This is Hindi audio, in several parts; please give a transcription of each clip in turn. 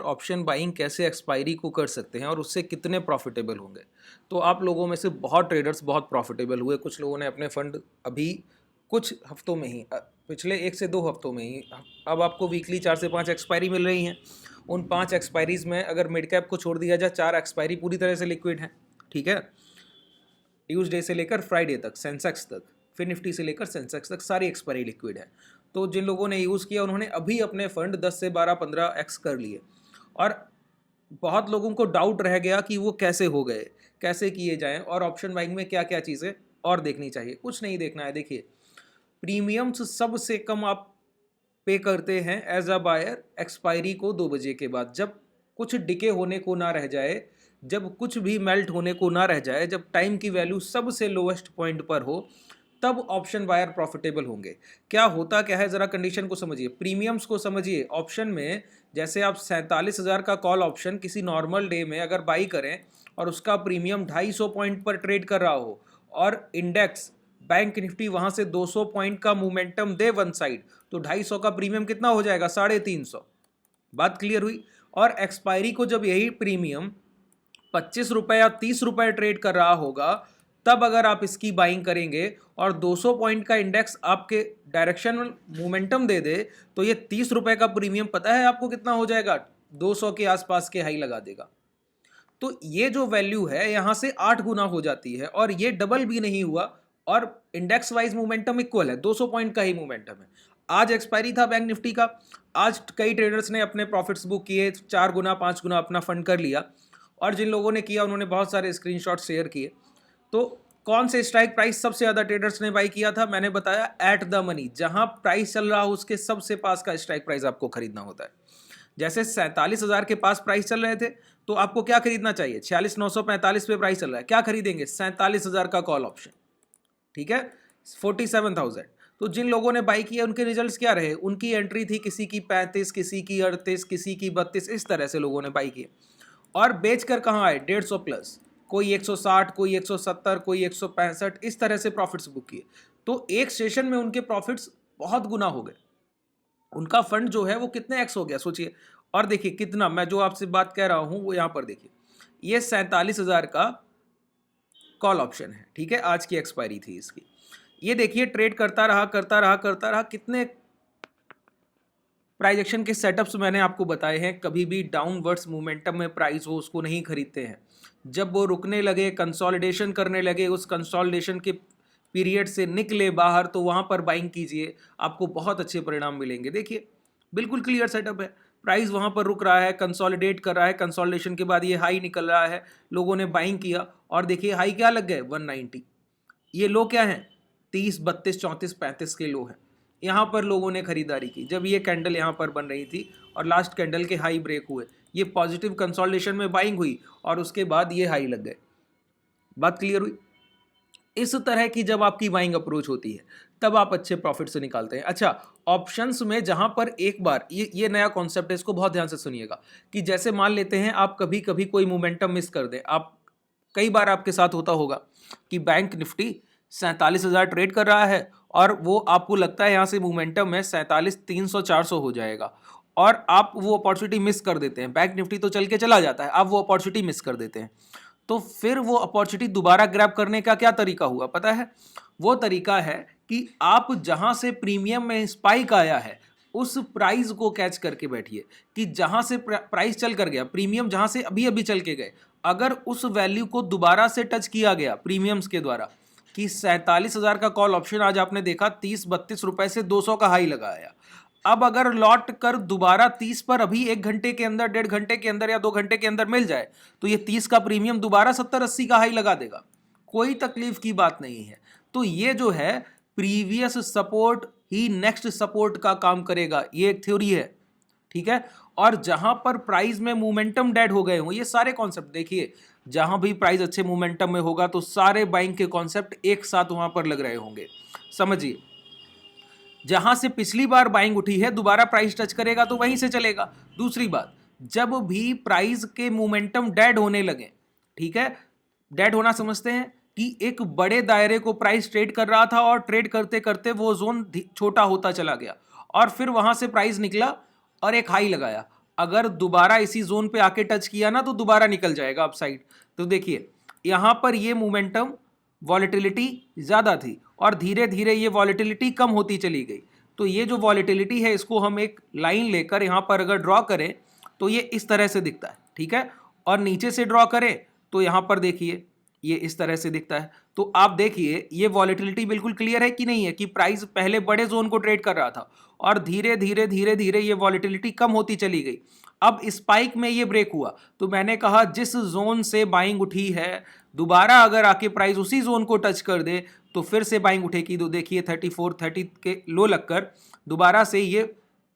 ऑप्शन बाइंग कैसे एक्सपायरी को कर सकते हैं और उससे कितने प्रॉफिटेबल होंगे। तो आप लोगों में से बहुत ट्रेडर्स बहुत प्रॉफिटेबल हुए, कुछ लोगों ने अपने फंड अभी कुछ हफ्तों में ही पिछले 1 से 2 हफ्तों में ही अब आपको वीकली 4 से 5 एक्सपायरी मिल रही हैं। उन 5 एक्सपायरीज में अगर मिड कैप को छोड़ दिया जाए 4 एक्सपायरी पूरी तरह से लिक्विड है। ठीक है, ट्यूसडे से लेकर फ्राइडे तक, सेंसेक्स तक, फिर निफ्टी से लेकर सेंसेक्स तक सारी एक्सपायरी लिक्विड है। तो जिन लोगों ने यूज़ किया उन्होंने अभी अपने फंड 10 से 12 15 एक्स कर लिए। और बहुत लोगों को डाउट रह गया कि वो कैसे हो गए, कैसे किए जाएं और ऑप्शन बाइंग में क्या क्या चीज़ें और देखनी चाहिए। कुछ नहीं देखना है। देखिए, प्रीमियम्स सबसे कम आप पे करते हैं एज अ बायर एक्सपायरी को 2 बजे के बाद, जब कुछ डिके होने को ना रह जाए, जब कुछ भी मेल्ट होने को ना रह जाए, जब टाइम की वैल्यू सबसे लोएस्ट पॉइंट पर हो, तब ऑप्शन बायर प्रॉफिटेबल होंगे। क्या होता क्या है, जरा कंडीशन को समझिए, प्रीमियम्स को समझिए। ऑप्शन में जैसे आप 47,000 का कॉल ऑप्शन किसी नॉर्मल डे में अगर बाई करें और उसका प्रीमियम 250 पॉइंट पर ट्रेड कर रहा हो और इंडेक्स बैंक निफ्टी वहां से 200 पॉइंट का मोमेंटम दे वन साइड, तो 250 का प्रीमियम कितना हो जाएगा, 350। बात क्लियर हुई। और एक्सपायरी को जब यही प्रीमियम 25 रुपए या 30 रुपए ट्रेड कर रहा होगा, तब अगर आप इसकी बाइंग करेंगे और 200 पॉइंट का इंडेक्स आपके डायरेक्शनल मोमेंटम दे दे, तो ये 30 रुपए का प्रीमियम पता है आपको कितना हो जाएगा, 200 के आसपास के हाई लगा देगा। तो ये जो वैल्यू है यहां से 8 गुना हो जाती है और ये डबल भी नहीं हुआ और इंडेक्स वाइज मोमेंटम इक्वल है, 200 पॉइंट का ही मोमेंटम है। आज एक्सपायरी था बैंक निफ्टी का, आज कई ट्रेडर्स ने अपने प्रॉफिट्स बुक किए, 4 गुना 5 गुना अपना फंड कर लिया। और जिन लोगों ने किया उन्होंने बहुत सारे स्क्रीनशॉट शेयर किए। तो कौन से स्ट्राइक प्राइस सबसे ज़्यादा ट्रेडर्स ने बाई किया था, मैंने बताया एट द मनी, जहां प्राइस चल रहा हो उसके सबसे पास का स्ट्राइक प्राइस आपको खरीदना होता है। जैसे 47,000 के पास प्राइस चल रहे थे, तो आपको क्या खरीदना चाहिए, 46,945 पे प्राइस चल रहा है, क्या खरीदेंगे, 47,000 का कॉल ऑप्शन। ठीक है, 47,000। तो जिन लोगों ने बाई किया उनके रिजल्ट्स क्या रहे, उनकी एंट्री थी किसी की 35, किसी की 38, किसी की 32, इस तरह से लोगों ने बाई किए और बेचकर कहाँ आए, 150 प्लस, कोई 160, कोई 170, कोई 165, इस तरह से प्रॉफिट्स बुक किए। तो एक सेशन में उनके प्रॉफिट्स बहुत गुना हो गए। उनका फंड जो है वो कितने एक्स हो गया सोचिए। और देखिए कितना, मैं जो आपसे बात कह रहा हूं वो यहां पर देखिए, ये 47,000 का कॉल ऑप्शन है। ठीक है, आज की एक्सपायरी थी इसकी। ये देखिए ट्रेड करता रहा करता रहा करता रहा, कितने प्राइस एक्शन के सेटअप्स मैंने आपको बताए हैं। कभी भी डाउनवर्ड्स मोमेंटम में प्राइस हो उसको नहीं खरीदते हैं। जब वो रुकने लगे, कंसोलिडेशन करने लगे, उस कंसोलिडेशन के पीरियड से निकले बाहर, तो वहां पर बाइंग कीजिए, आपको बहुत अच्छे परिणाम मिलेंगे। देखिए बिल्कुल क्लियर सेटअप है, प्राइस वहां पर रुक रहा है, कंसोलिडेट कर रहा है, कंसोलिडेशन के बाद ये हाई निकल रहा है, लोगों ने बाइंग किया और देखिए हाई क्या लग गए, 190। ये लो क्या है, 30, 32, 34, 35 के लो है। यहाँ पर लोगों ने खरीदारी की जब ये कैंडल यहाँ पर बन रही थी और लास्ट कैंडल के हाई ब्रेक हुए, ये पॉजिटिव कंसोलिडेशन में बाइंग हुई और उसके बाद ये हाई लग गए। बात क्लियर हुई। इस तरह की जब आपकी बाइंग अप्रोच होती है तब आप अच्छे प्रॉफिट से निकालते हैं। अच्छा, ऑप्शंस में जहां पर एक बार ये नया कॉन्सेप्ट है, इसको बहुत ध्यान से सुनिएगा, कि जैसे मान लेते हैं आप कभी कभी कोई मोमेंटम मिस कर दें, आप कई बार आपके साथ होता होगा कि बैंक निफ्टी 47,000 ट्रेड कर रहा है और वो आपको लगता है यहाँ से मोमेंटम है 47,300 400 हो जाएगा और आप वो अपॉर्चुनिटी मिस कर देते हैं। बैंक निफ्टी तो चल के चला जाता है, आप वो अपॉर्चुनिटी मिस कर देते हैं। तो फिर वो अपॉर्चुनिटी दोबारा ग्रैब करने का क्या तरीका हुआ पता है, वो तरीका है कि आप जहां से प्रीमियम में स्पाइक आया है उस प्राइस को कैच करके बैठिए, कि जहां से प्राइस चल कर गया, प्रीमियम जहां से अभी अभी चल के गए, अगर उस वैल्यू को दोबारा से टच किया गया प्रीमियम्स के द्वारा, कि 47,000 का कॉल ऑप्शन आज आपने देखा 30-32 रुपए से 200 का हाई लगाया, अब अगर लौट कर दोबारा 30 पर अभी 1 घंटे के अंदर, 1.5 घंटे के अंदर या 2 घंटे के अंदर मिल जाए, तो ये 30 का प्रीमियम दोबारा 70-80 का हाई लगा देगा, कोई तकलीफ की बात नहीं है। तो ये जो है प्रीवियस सपोर्ट ही नेक्स्ट सपोर्ट का काम करेगा, ये एक थ्योरी है। ठीक है, और जहां पर प्राइस में मोमेंटम डेड हो गए हो, ये सारे कॉन्सेप्ट देखिए, जहां भी प्राइस अच्छे मोमेंटम में होगा तो सारे बाइंग के कॉन्सेप्ट एक साथ वहां पर लग रहे होंगे। समझिए, जहां से पिछली बार बाइंग उठी है दोबारा प्राइस टच करेगा तो वहीं से चलेगा। दूसरी बात, जब भी प्राइस के मोमेंटम डेड होने लगे, ठीक है, डेड होना समझते हैं कि एक बड़े दायरे को प्राइस ट्रेड कर रहा था और ट्रेड करते करते वो जोन छोटा होता चला गया और फिर वहां से प्राइस निकला और एक हाई लगाया अगर दोबारा इसी जोन पे आके टच किया ना तो दोबारा निकल जाएगा अपसाइड। तो देखिए यहां पर ये मोमेंटम वॉलेटिलिटी ज्यादा थी और धीरे धीरे ये वॉलेटिलिटी कम होती चली गई। तो ये जो वॉलेटिलिटी है इसको हम एक लाइन लेकर यहां पर अगर ड्रॉ करें तो ये इस तरह से दिखता है, ठीक है। और नीचे से ड्रॉ करें तो यहां पर देखिए ये इस तरह से दिखता है। तो आप देखिए ये वॉलेटिलिटी बिल्कुल क्लियर है कि नहीं है, कि प्राइस पहले बड़े जोन को ट्रेड कर रहा था और धीरे धीरे धीरे धीरे ये वॉलेटिलिटी कम होती चली गई। अब स्पाइक में ये ब्रेक हुआ तो मैंने कहा जिस जोन से बाइंग उठी है दोबारा अगर आके प्राइस उसी जोन को टच कर दे तो फिर से बाइंग उठेगी। तो देखिए 34-30 के लो लगकर दोबारा से ये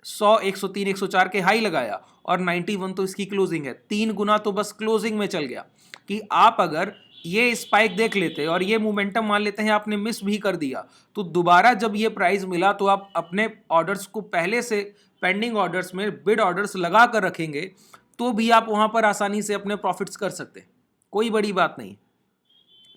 100, 103, 104 के हाई लगाया और 91 तो इसकी क्लोजिंग है। 3 गुना तो बस क्लोजिंग में चल गया। कि आप अगर ये स्पाइक देख लेते और ये मोमेंटम मान लेते हैं आपने मिस भी कर दिया तो दोबारा जब ये प्राइस मिला तो आप अपने ऑर्डर्स को पहले से पेंडिंग ऑर्डर्स में बिड ऑर्डर्स लगा कर रखेंगे तो भी आप वहां पर आसानी से अपने प्रॉफिट्स कर सकते हैं, कोई बड़ी बात नहीं,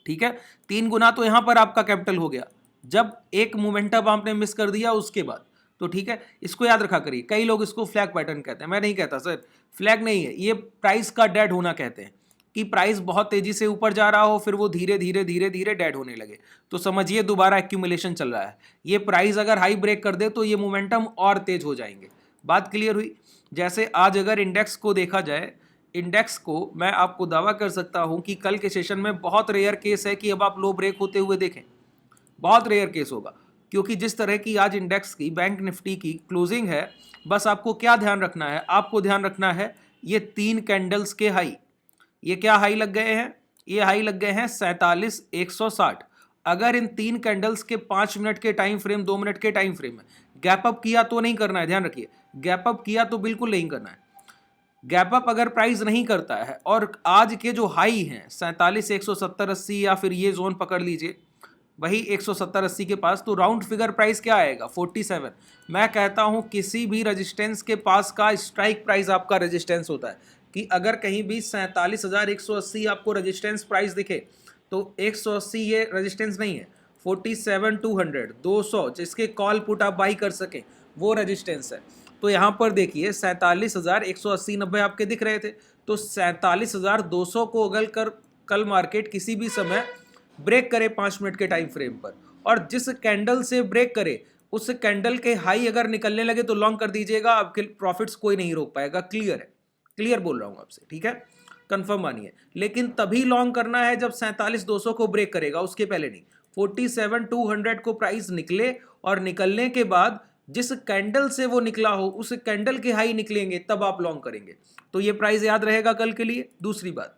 ठीक है। 3 गुना तो यहां पर आपका कैपिटल हो गया जब एक मोमेंटम आपने मिस कर दिया उसके बाद। तो ठीक है, इसको याद रखा करिए। कई लोग इसको फ्लैग पैटर्न कहते हैं, मैं नहीं कहता सर, फ्लैग नहीं है, ये प्राइस का डेड होना कहते हैं। कि प्राइस बहुत तेजी से ऊपर जा रहा हो फिर वो धीरे धीरे धीरे धीरे डेड होने लगे तो समझिए दोबारा एक्यूमुलेशन चल रहा है। ये प्राइस अगर हाई ब्रेक कर दे तो ये मोमेंटम और तेज हो जाएंगे। बात क्लियर हुई। जैसे आज अगर इंडेक्स को देखा जाए, इंडेक्स को मैं आपको दावा कर सकता हूं कि कल के सेशन में बहुत रेयर केस है कि अब आप लो ब्रेक होते हुए देखें, बहुत रेयर केस होगा। क्योंकि जिस तरह की आज इंडेक्स की बैंक निफ्टी की क्लोजिंग है, बस आपको क्या ध्यान रखना है, आपको ध्यान रखना है ये 3 कैंडल्स के हाई, ये क्या हाई लग गए हैं, ये हाई लग गए हैं 47,160। अगर इन 3 कैंडल्स के 5 मिनट के टाइम फ्रेम, 2 मिनट के टाइम फ्रेम में गैप अप किया तो नहीं करना है, ध्यान रखिए, गैप अप किया तो बिल्कुल नहीं करना है। गैप अप अगर प्राइस नहीं करता है और आज के जो हाई हैं 47,170-80 या फिर ये जोन पकड़ लीजिए वही 170-80 के पास, तो राउंड फिगर प्राइस क्या आएगा 47। मैं कहता हूं किसी भी रेजिस्टेंस के पास का स्ट्राइक प्राइस आपका रेजिस्टेंस होता है। कि अगर कहीं भी 47,180 आपको रेजिस्टेंस प्राइस दिखे तो 180 ये रेजिस्टेंस नहीं है, 47,200 200 जिसके कॉल पुट आप बाई कर सकें वो रेजिस्टेंस है। तो यहाँ पर देखिए 47,180 90 आपके दिख रहे थे, तो 47,200 को अगर कल मार्केट किसी भी समय ब्रेक करे 5 मिनट के टाइम फ्रेम पर और जिस कैंडल से ब्रेक करे उस कैंडल के हाई अगर निकलने लगे तो लॉन्ग कर दीजिएगा, आपके प्रॉफिट्स कोई नहीं रोक पाएगा। क्लियर है, क्लियर बोल रहा हूं आपसे, ठीक है, कंफर्म मानिए। लेकिन तभी लॉन्ग करना है जब 47,200 को ब्रेक करेगा, उसके पहले नहीं। 47,200 को प्राइस निकले और निकलने के बाद जिस कैंडल से वो निकला हो उस कैंडल के हाई निकलेंगे तब आप लॉन्ग करेंगे। तो ये प्राइस याद रहेगा कल के लिए। दूसरी बात,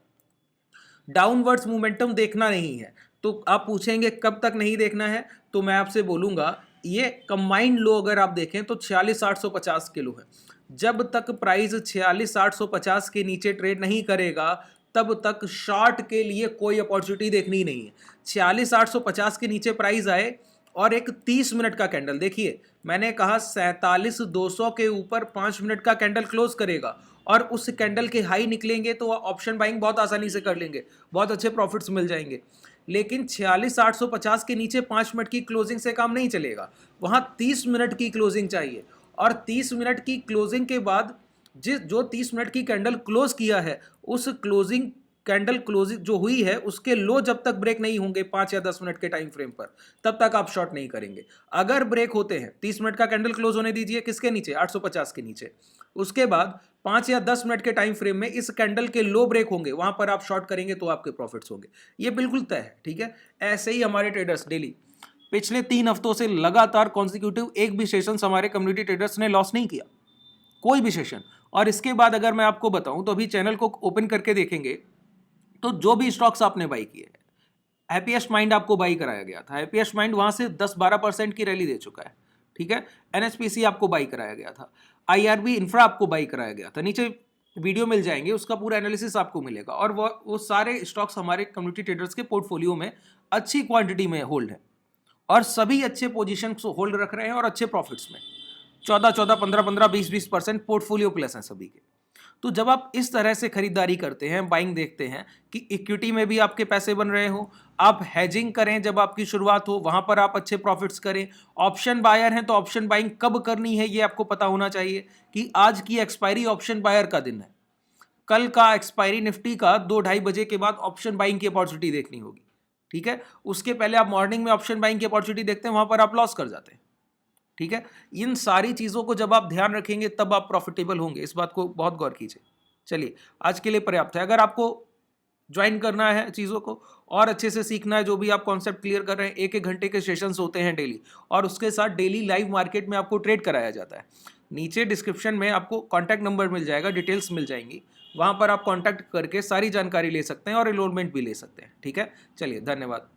डाउनवर्ड्स मोमेंटम देखना नहीं है तो आप पूछेंगे कब तक नहीं देखना है, तो मैं आपसे बोलूंगा ये कंबाइंड लो अगर आप देखें तो 46,850 किलो है। जब तक प्राइस 46,850 के नीचे ट्रेड नहीं करेगा तब तक शॉर्ट के लिए कोई अपॉर्चुनिटी देखनी नहीं है। 46,850 के नीचे प्राइस आए और एक 30 मिनट का कैंडल, देखिए मैंने कहा 47,200 के ऊपर 5 मिनट का कैंडल क्लोज करेगा और उस कैंडल के हाई निकलेंगे तो ऑप्शन बाइंग बहुत आसानी से कर लेंगे, बहुत अच्छे प्रॉफिट्स मिल जाएंगे। लेकिन 46,850 के नीचे 5 मिनट की क्लोजिंग से काम नहीं चलेगा, वहां 30 मिनट की क्लोजिंग चाहिए और 30 मिनट की क्लोजिंग के बाद जो 30 मिनट की कैंडल क्लोज किया है उस क्लोजिंग कैंडल क्लोजिंग जो हुई है उसके लो जब तक ब्रेक नहीं होंगे 5 या 10 मिनट के टाइम फ्रेम पर तब तक आप शॉर्ट नहीं करेंगे। अगर ब्रेक होते हैं 30 मिनट का कैंडल क्लोज होने दीजिए, किसके नीचे, 850 के नीचे, उसके बाद 5 या 10 मिनट के टाइम फ्रेम में इस कैंडल के लो ब्रेक होंगे, वहां पर आप शॉर्ट करेंगे तो आपके प्रॉफिट्स होंगे, ये बिल्कुल तय है, ठीक है। ऐसे ही हमारे ट्रेडर्स डेली पिछले 3 हफ्तों से लगातार कॉन्सिक्यूटिव एक भी सेशन हमारे कम्युनिटी ट्रेडर्स ने लॉस नहीं किया, कोई भी सेशन। और इसके बाद अगर मैं आपको बताऊं तो अभी चैनल को ओपन करके देखेंगे तो जो भी स्टॉक्स आपने बाई किए हैं, हैप्पीएस्ट माइंड आपको बाई कराया गया था, हैप्पीएस्ट माइंड वहां से 10-12% की रैली दे चुका है, ठीक है। एनएचपीसी आपको बाई कराया गया था, आईआरबी इंफ्रा आपको बाई कराया गया था, नीचे वीडियो मिल जाएंगे उसका पूरा एनालिसिस आपको मिलेगा। और वो सारे स्टॉक्स हमारे कम्युनिटी ट्रेडर्स के पोर्टफोलियो में अच्छी क्वांटिटी में होल्ड है और सभी अच्छे पोजीशन होल्ड रख रहे हैं और अच्छे प्रॉफिट्स में 14-14, 15-15, 20-20% पोर्टफोलियो प्लस हैं सभी के। तो जब आप इस तरह से खरीदारी करते हैं, बाइंग देखते हैं कि इक्विटी में भी आपके पैसे बन रहे हो, आप हैजिंग करें जब आपकी शुरुआत हो, वहां पर आप अच्छे प्रॉफिट्स करें। ऑप्शन बायर हैं तो ऑप्शन बाइंग कब करनी है ये आपको पता होना चाहिए कि आज की एक्सपायरी ऑप्शन बायर का दिन है, कल का एक्सपायरी निफ्टी का 2-2:30 बजे के बाद ऑप्शन बाइंग की अपॉर्चुनिटी देखनी होगी, ठीक है। उसके पहले आप मॉर्निंग में ऑप्शन बाइंग की अपॉर्चुनिटी देखते हैं, वहां पर आप लॉस कर जाते हैं, ठीक है। इन सारी चीजों को जब आप ध्यान रखेंगे तब आप प्रॉफिटेबल होंगे, इस बात को बहुत गौर कीजिए। चलिए, आज के लिए पर्याप्त है। अगर आपको ज्वाइन करना है चीज़ों को और अच्छे से सीखना है, जो भी आप कॉन्सेप्ट क्लियर कर रहे हैं, 1-1 घंटे के सेशंस होते हैं डेली, और उसके साथ डेली लाइव मार्केट में आपको ट्रेड कराया जाता है। नीचे डिस्क्रिप्शन में आपको कॉन्टैक्ट नंबर मिल जाएगा, डिटेल्स मिल जाएंगी, वहाँ पर आप कॉन्टैक्ट करके सारी जानकारी ले सकते हैं और एनरोलमेंट भी ले सकते हैं, ठीक है। चलिए, धन्यवाद।